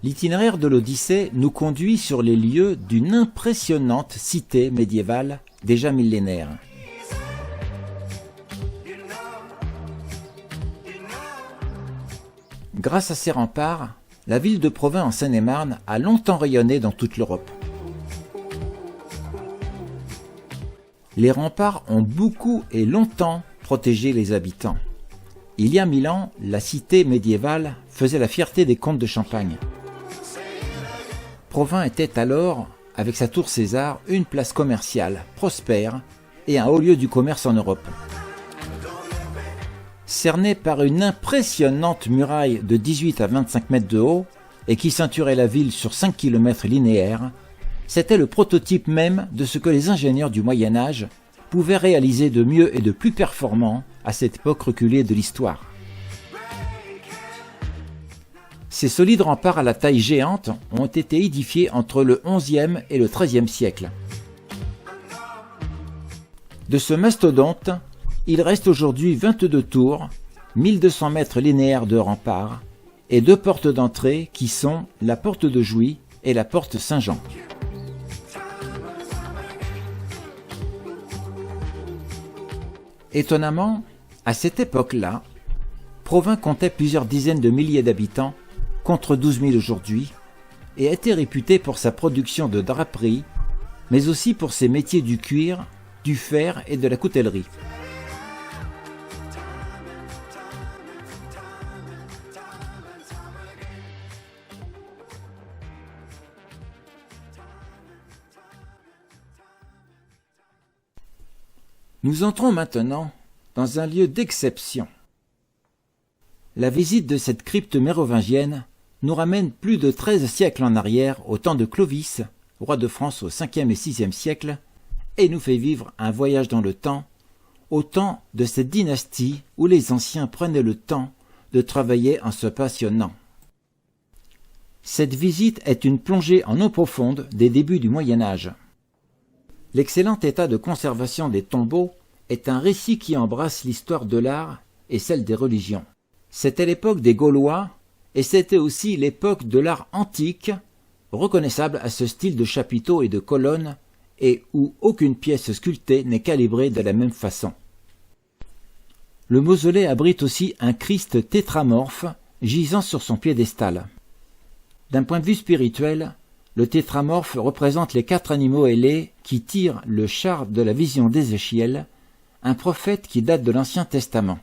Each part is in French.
L'itinéraire de l'Odyssée nous conduit sur les lieux d'une impressionnante cité médiévale déjà millénaire. Grâce à ses remparts, la ville de Provins en Seine-et-Marne a longtemps rayonné dans toute l'Europe. Les remparts ont beaucoup et longtemps protégé les habitants. Il y a 1000 ans, la cité médiévale faisait la fierté des comtes de Champagne. Provins était alors, avec sa tour César, une place commerciale, prospère et un haut lieu du commerce en Europe. Cerné par une impressionnante muraille de 18 à 25 mètres de haut et qui ceinturait la ville sur 5 km linéaires, c'était le prototype même de ce que les ingénieurs du Moyen-Âge pouvaient réaliser de mieux et de plus performant à cette époque reculée de l'histoire. Ces solides remparts à la taille géante ont été édifiés entre le XIe et le XIIIe siècle. De ce mastodonte, il reste aujourd'hui 22 tours, 1200 mètres linéaires de remparts et 2 portes d'entrée qui sont la porte de Jouy et la porte Saint-Jean. Étonnamment, à cette époque-là, Provins comptait plusieurs dizaines de milliers d'habitants, contre 12 000 aujourd'hui, et était réputé pour sa production de draperies, mais aussi pour ses métiers du cuir, du fer et de la coutellerie. Nous entrons maintenant dans un lieu d'exception. La visite de cette crypte mérovingienne nous ramène plus de 13 siècles en arrière au temps de Clovis, roi de France au 5e et 6e siècle, et nous fait vivre un voyage dans le temps, au temps de cette dynastie où les anciens prenaient le temps de travailler en se passionnant. Cette visite est une plongée en eau profonde des débuts du Moyen-Âge. L'excellent état de conservation des tombeaux est un récit qui embrasse l'histoire de l'art et celle des religions. C'était l'époque des Gaulois et c'était aussi l'époque de l'art antique, reconnaissable à ce style de chapiteaux et de colonnes et où aucune pièce sculptée n'est calibrée de la même façon. Le mausolée abrite aussi un Christ tétramorphe gisant sur son piédestal. D'un point de vue spirituel, le tétramorphe représente les 4 animaux ailés qui tirent le char de la vision d'Ézéchiel, un prophète qui date de l'Ancien Testament.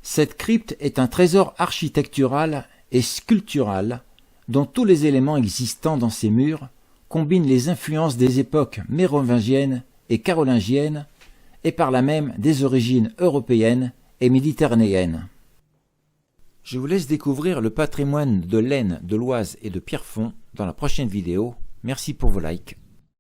Cette crypte est un trésor architectural et sculptural dont tous les éléments existants dans ses murs combinent les influences des époques mérovingiennes et carolingiennes et par là même des origines européennes et méditerranéennes. Je vous laisse découvrir le patrimoine de l'Aisne, de l'Oise et de Pierrefonds dans la prochaine vidéo. Merci pour vos likes.